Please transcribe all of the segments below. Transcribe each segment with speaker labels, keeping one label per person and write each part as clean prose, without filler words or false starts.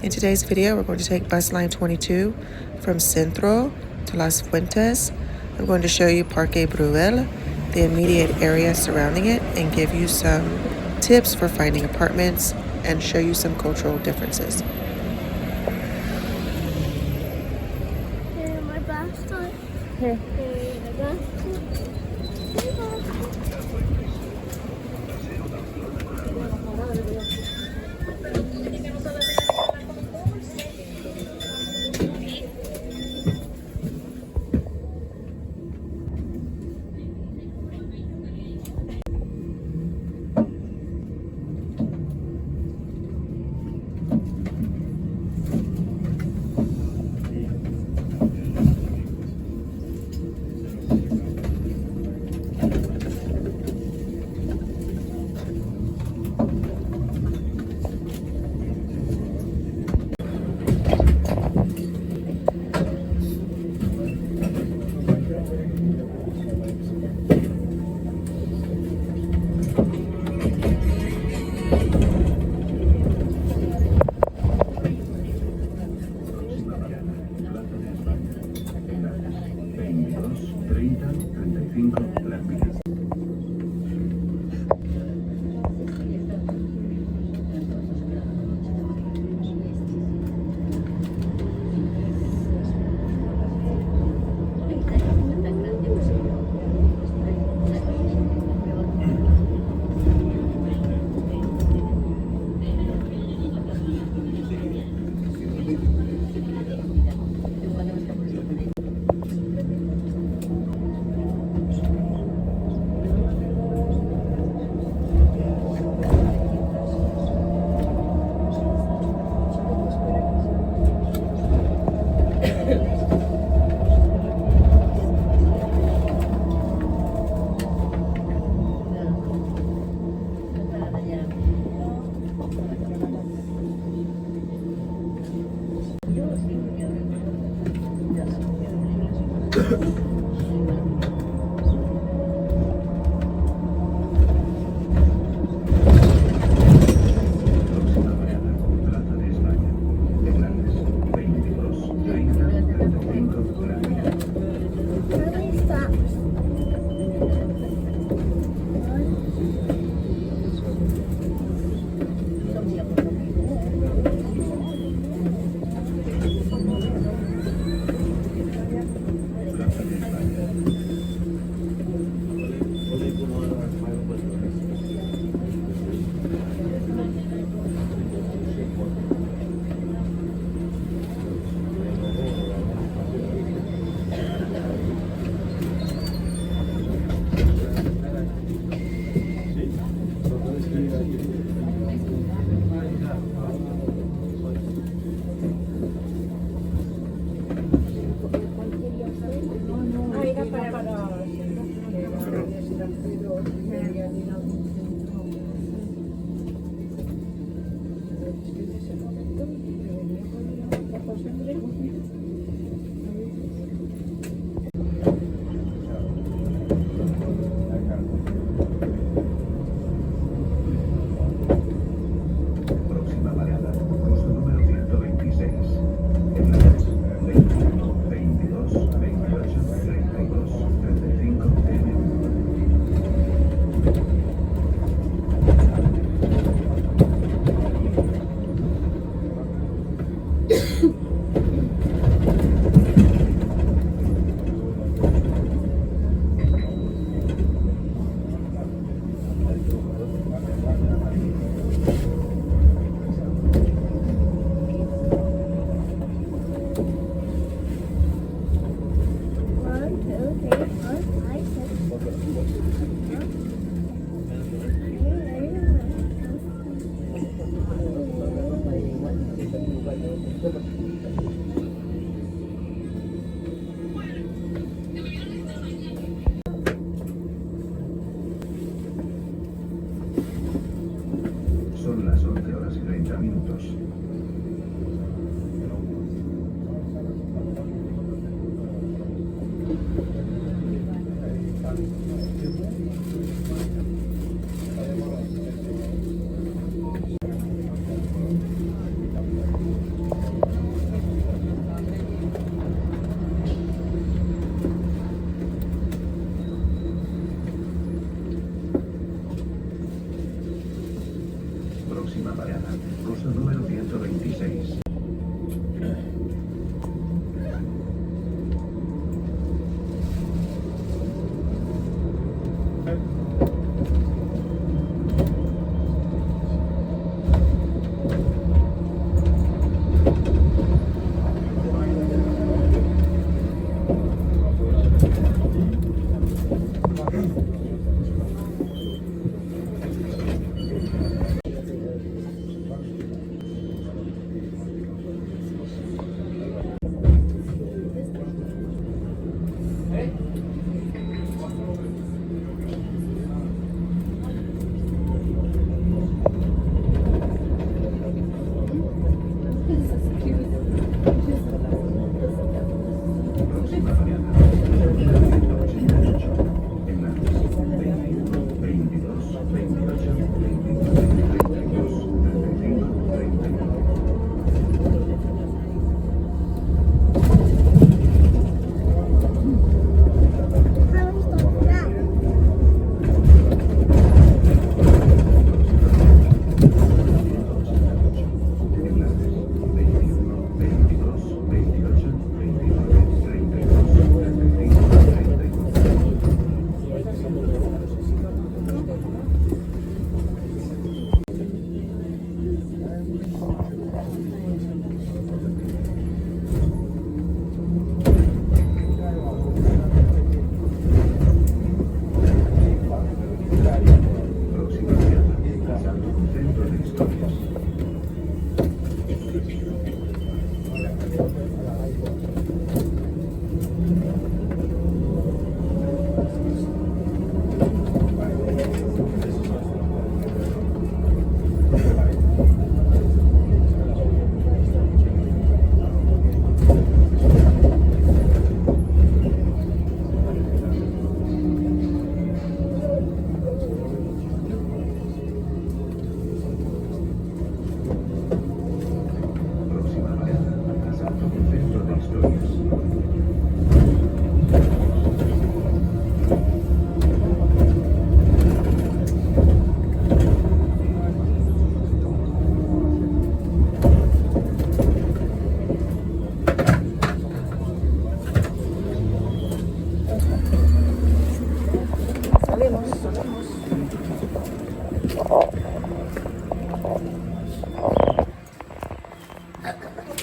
Speaker 1: In today's video, we're going to take bus line 22 from Centro to Las Fuentes. I'm going to show you Parque Bruil, the immediate area surrounding it, and give you some tips for finding apartments and show you some cultural differences.
Speaker 2: My basket.
Speaker 3: Here.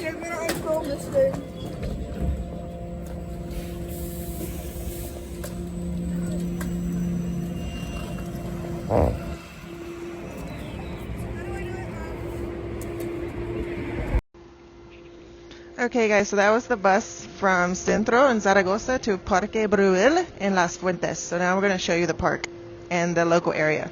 Speaker 2: camera on phone, mister.
Speaker 1: Okay guys, so that was the bus from Centro in Zaragoza to Parque Bruil in Las Fuentes. So now we're going to show you the park and the local area.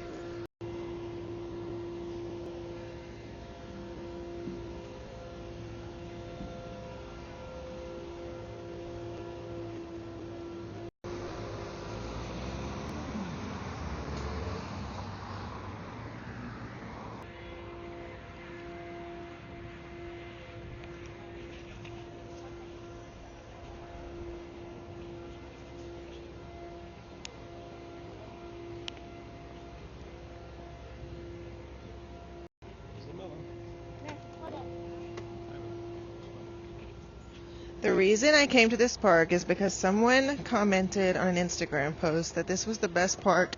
Speaker 1: The reason I came to this park is because someone commented on an Instagram post that this was the best park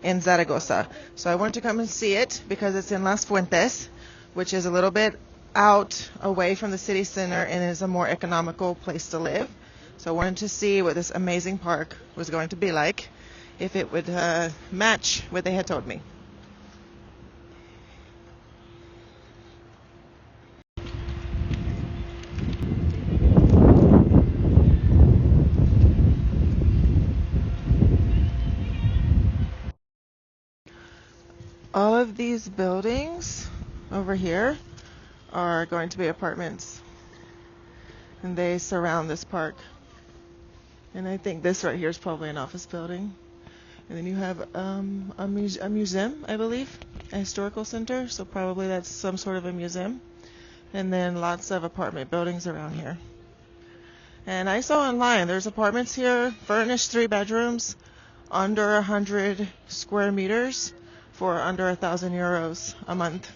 Speaker 1: in Zaragoza. So I wanted to come and see it because it's in Las Fuentes, which is a little bit out away from the city center and is a more economical place to live. So I wanted to see what this amazing park was going to be like, if it would match what they had told me. All of these buildings over here are going to be apartments, and they surround this park. And I think this right here is probably an office building. And then you have a museum, I believe, a historical center, so probably that's some sort of a museum. And then lots of apartment buildings around here. And I saw online, there's apartments here, furnished 3 bedrooms, under 100 square meters, for under 1,000 euros a month.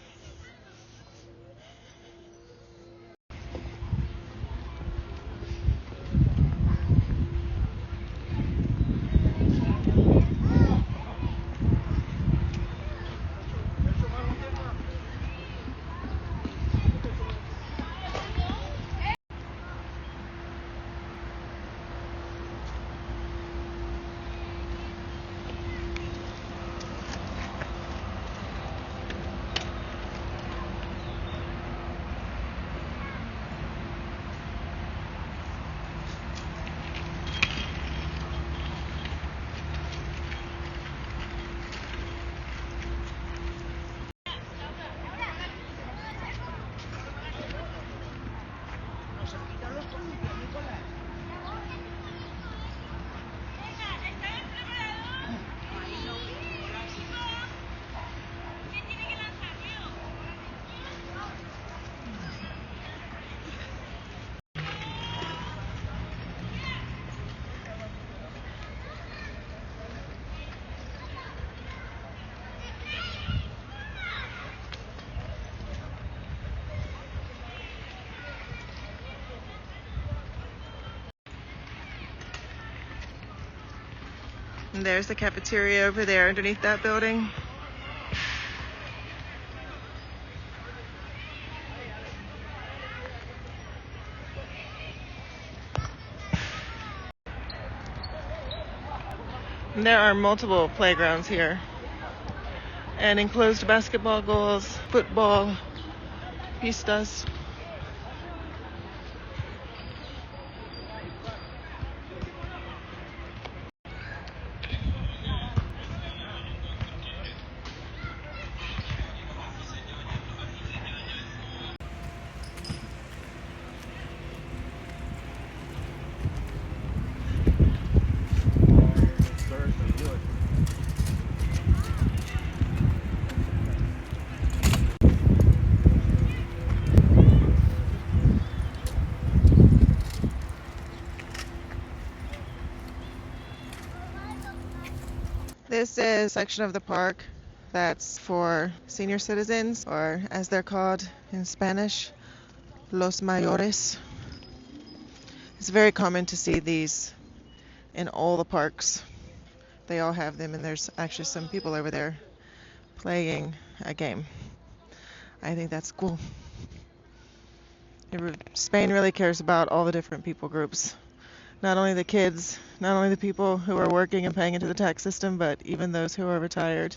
Speaker 1: And there's the cafeteria over there underneath that building. And there are multiple playgrounds here, and enclosed basketball goals, football, pistas. This is a section of the park that's for senior citizens, or as they're called in Spanish, los mayores. It's very common to see these in all the parks. They all have them, and there's actually some people over there playing a game. I think that's cool.
Speaker 2: Spain really cares about all the different people groups. Not only the kids, not only the people who are working and paying into the tax system, but even those who are retired.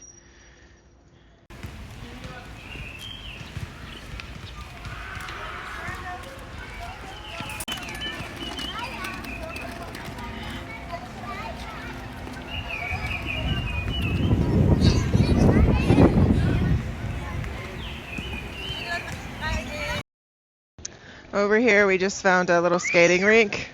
Speaker 2: Over here we just found a little skating rink.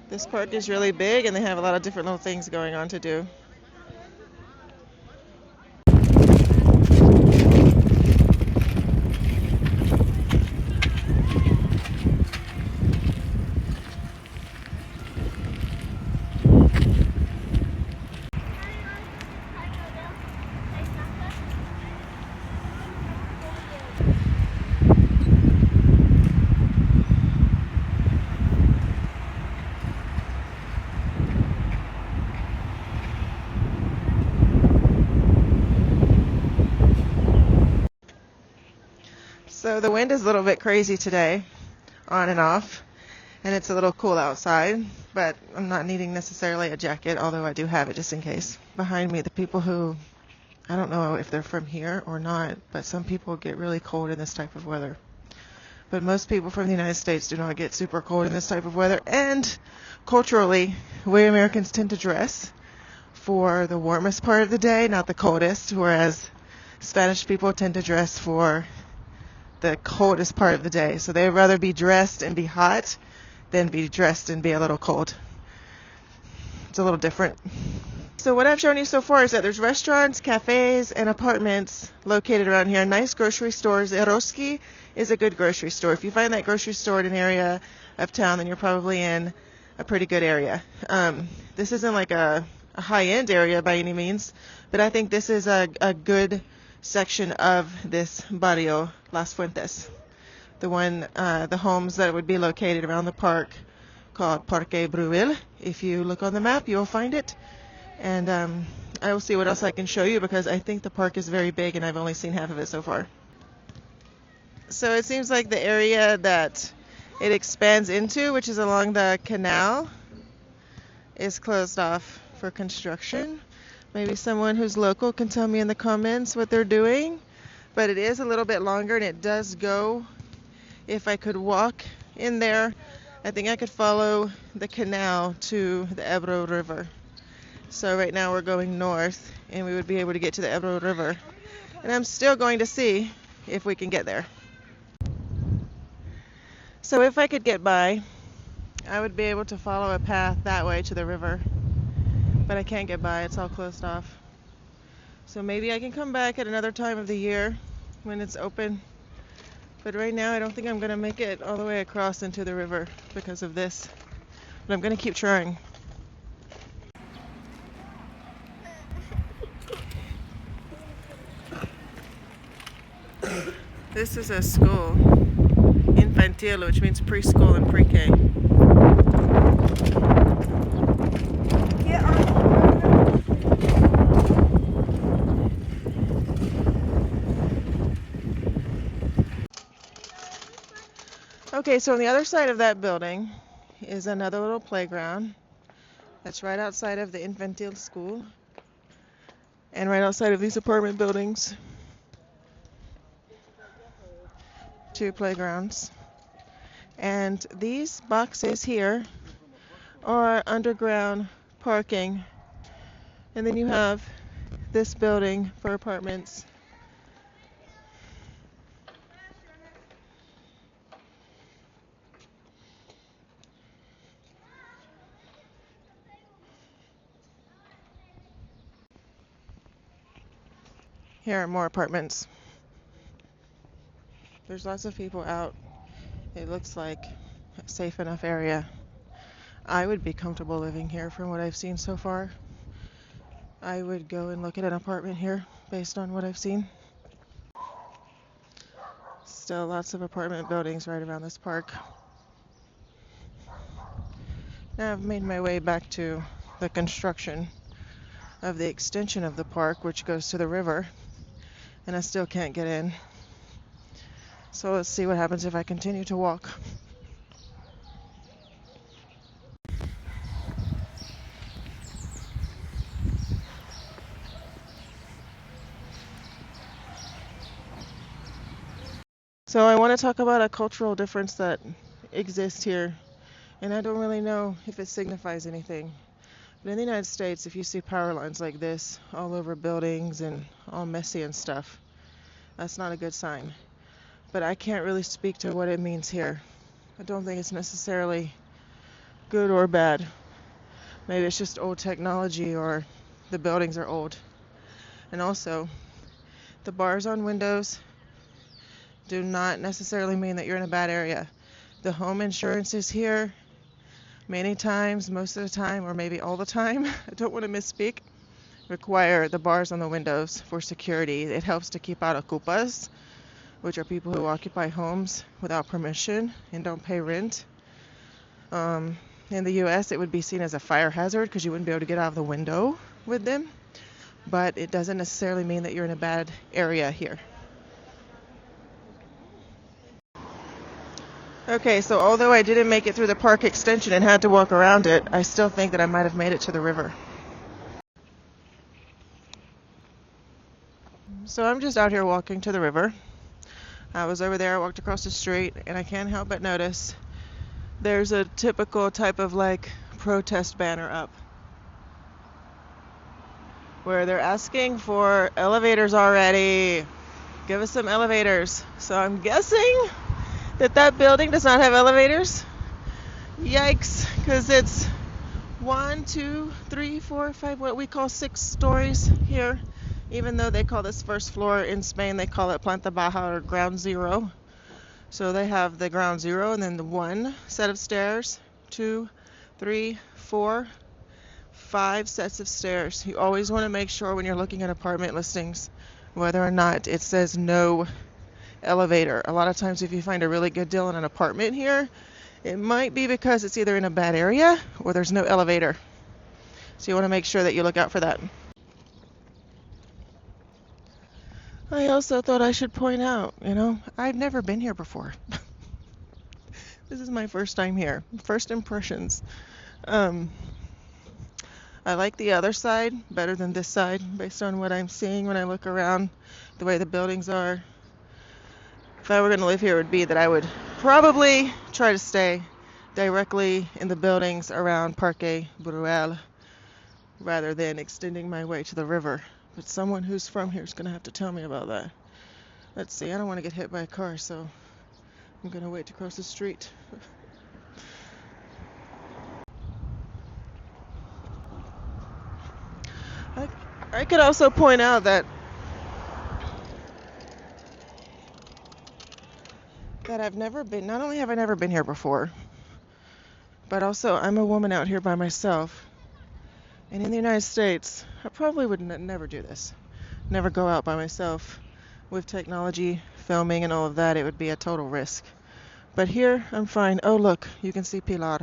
Speaker 2: This park is really big and they have a lot of different little things going on to do. So the wind is a little bit crazy today, on and off, and it's a little cool outside, but I'm not needing necessarily a jacket, although I do have it just in case. Behind me, the people who, I don't know if they're from here or not, but some people get really cold in this type of weather. But most people from the United States do not get super cold in this type of weather, and culturally, we Americans tend to dress for the warmest part of the day, not the coldest, whereas Spanish people tend to dress for the coldest part of the day. So they'd rather be dressed and be hot than be dressed and be a little cold. It's a little different. So what I've shown you so far is that there's restaurants, cafes, and apartments located around here. Nice grocery stores. Eroski is a good grocery store. If you find that grocery store in an area of town, then you're probably in a pretty good area. This isn't like a high-end area by any means, but I think this is a good section of this barrio, Las Fuentes. The homes that would be located around the park called Parque Bruil. If you look on the map, you'll find it. And I will see what else I can show you because I think the park is very big and I've only seen half of it so far. So it seems like the area that it expands into, which is along the canal, is closed off for construction. Maybe someone who's local can tell me in the comments what they're doing. But it is a little bit longer and it does go. If I could walk in there, I think I could follow the canal to the Ebro River. So right now we're going north and we would be able to get to the Ebro River. And I'm still going to see if we can get there. So if I could get by, I would be able to follow a path that way to the river. But I can't get by, it's all closed off. So maybe I can come back at another time of the year when it's open. But right now I don't think I'm going to make it all the way across into the river because of this. But I'm going to keep trying. This is a school, Infantil, which means preschool and pre-K. Okay, so on the other side of that building is another little playground that's right outside of the Infantil school and right outside of these apartment buildings. 2 playgrounds. And these boxes here are underground parking. And then you have this building for apartments. Here are more apartments. There's lots of people out. It looks like a safe enough area. I would be comfortable living here from what I've seen so far. I would go and look at an apartment here based on what I've seen. Still lots of apartment buildings right around this park. Now I've made my way back to the construction of the extension of the park, which goes to the river, and I still can't get in. So let's see what happens if I continue to walk. So I want to talk about a cultural difference that exists here, and I don't really know if it signifies anything. But in the United States, if you see power lines like this all over buildings and all messy and stuff, that's not a good sign. But I can't really speak to what it means here. I don't think it's necessarily good or bad. Maybe it's just old technology or the buildings are old. And also, the bars on windows do not necessarily mean that you're in a bad area. The home insurances here, many times, most of the time, or maybe all the time, I don't want to misspeak, require the bars on the windows for security. It helps to keep out ocupas, which are people who occupy homes without permission and don't pay rent. In the US, it would be seen as a fire hazard because you wouldn't be able to get out of the window with them, but it doesn't necessarily mean that you're in a bad area here. Okay, so although I didn't make it through the park extension and had to walk around it, I still think that I might have made it to the river. So I'm just out here walking to the river. I was over there, I walked across the street, and I can't help but notice there's a typical type of like protest banner up where they're asking for elevators already. Give us some elevators. So I'm guessing that building does not have elevators. Yikes, because it's 1, 2, 3, 4, 5, what we call 6 stories here. Even though they call this first floor in Spain, they call it planta baja or ground zero. So they have the ground zero and then the 1 set of stairs, 2, 3, 4, 5 sets of stairs. You always want to make sure when you're looking at apartment listings whether or not it says no elevator. A lot of times if you find a really good deal on an apartment here, it might be because it's either in a bad area or there's no elevator. So you want to make sure that you look out for that. I also thought I should point out, I've never been here before. This is my first time here. First impressions. I like the other side better than this side based on what I'm seeing when I look around, the way the buildings are. If I were going to live here, it would be that I would probably try to stay directly in the buildings around Parque Bruil rather than extending my way to the river. But someone who's from here is going to have to tell me about that. Let's see, I don't want to get hit by a car, so I'm going to wait to cross the street. I could also point out that not only have I never been here before, but also I'm a woman out here by myself. And in the United States, I probably would never do this. Never go out by myself. With technology, filming, and all of that, it would be a total risk. But here, I'm fine. Oh, look, you can see Pilar.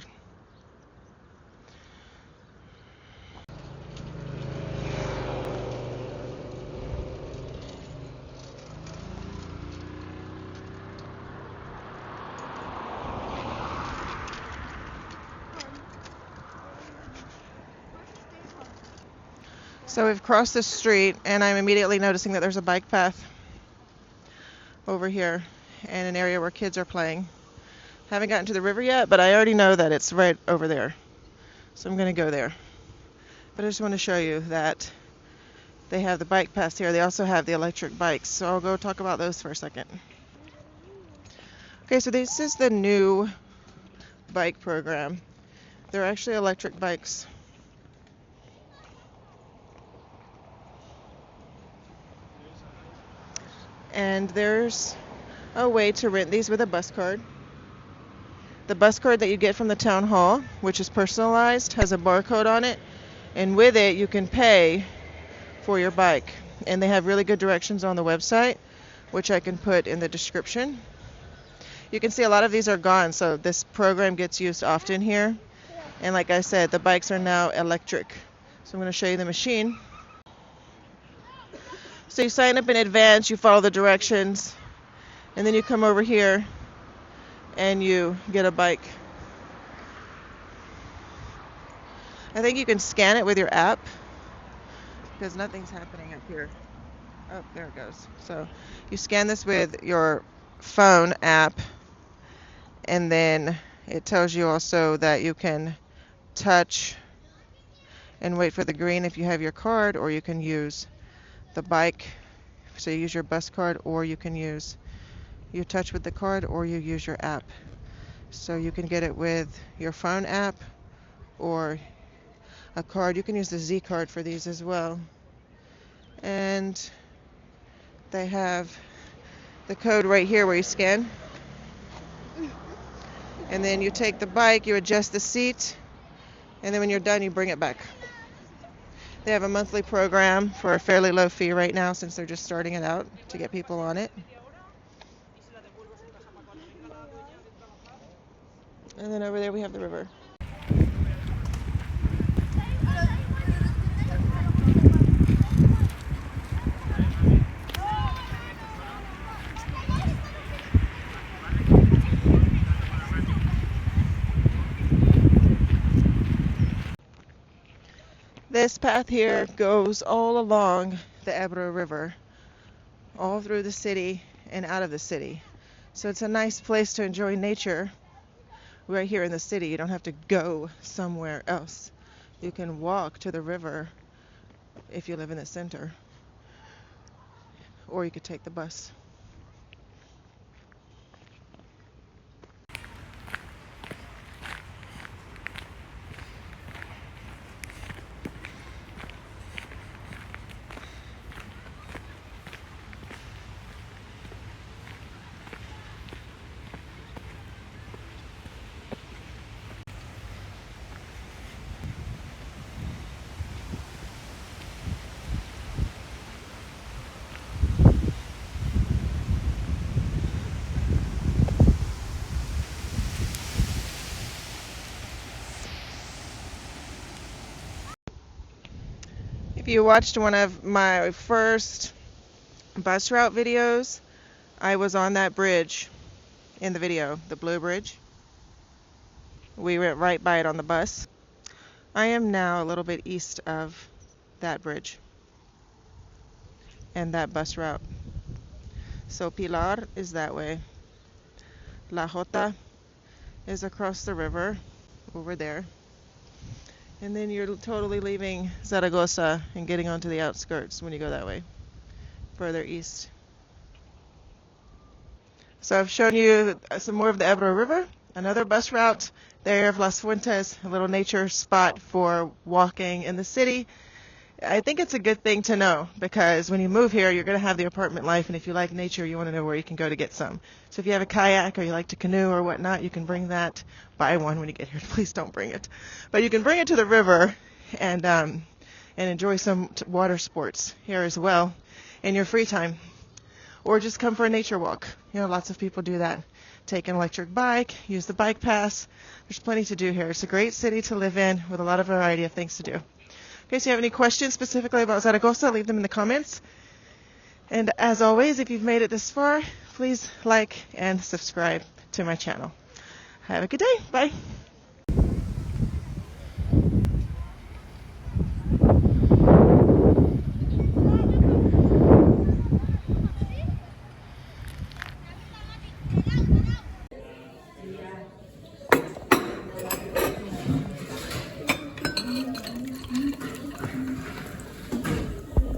Speaker 2: So we've crossed the street, and I'm immediately noticing that there's a bike path over here and an area where kids are playing. Haven't gotten to the river yet, but I already know that it's right over there. So I'm going to go there. But I just want to show you that they have the bike paths here. They also have the electric bikes. So I'll go talk about those for a second. Okay, so this is the new bike program. They're actually electric bikes. And there's a way to rent these with a bus card. The bus card that you get from the town hall, which is personalized, has a barcode on it, and with it you can pay for your bike. And they have really good directions on the website, which I can put in the description. You can see a lot of these are gone, so this program gets used often here. And like I said, the bikes are now electric. So I'm going to show you the machine. So you sign up in advance, you follow the directions, and then you come over here and you get a bike. I think you can scan it with your app because nothing's happening up here. Oh, there it goes. So you scan this with your phone app, and then it tells you also that you can touch and wait for the green if you have your card, or you can use the bike. So you use your bus card, or you can use you touch with the card, or you use your app. So you can get it with your phone app or a card. You can use the Z card for these as well. And they have the code right here where you scan. And then you take the bike, you adjust the seat, and then when you're done, you bring it back. They have a monthly program for a fairly low fee right now since they're just starting it out to get people on it. And then over there we have the river. This path here goes all along the Ebro River, all through the city and out of the city. So it's a nice place to enjoy nature right here in the city. You don't have to go somewhere else. You can walk to the river if you live in the center, or you could take the bus. If you watched one of my first bus route videos, I was on that bridge in the video, the blue bridge. We went right by it on the bus. I am now a little bit east of that bridge and that bus route. So Pilar is that way. La Jota is across the river over there. And then you're totally leaving Zaragoza and getting onto the outskirts when you go that way, further east. So I've shown you some more of the Ebro River, another bus route there of Las Fuentes, a little nature spot for walking in the city. I think it's a good thing to know because when you move here, you're going to have the apartment life, and if you like nature, you want to know where you can go to get some. So if you have a kayak or you like to canoe or whatnot, you can bring that. Buy one when you get here. Please don't bring it. But you can bring it to the river and enjoy some water sports here as well in your free time. Or just come for a nature walk. You know, lots of people do that. Take an electric bike, use the bike pass. There's plenty to do here. It's a great city to live in with a lot of variety of things to do. Okay, so if you have any questions specifically about Zaragoza, leave them in the comments. And as always, if you've made it this far, please like and subscribe to my channel. Have a good day. Bye.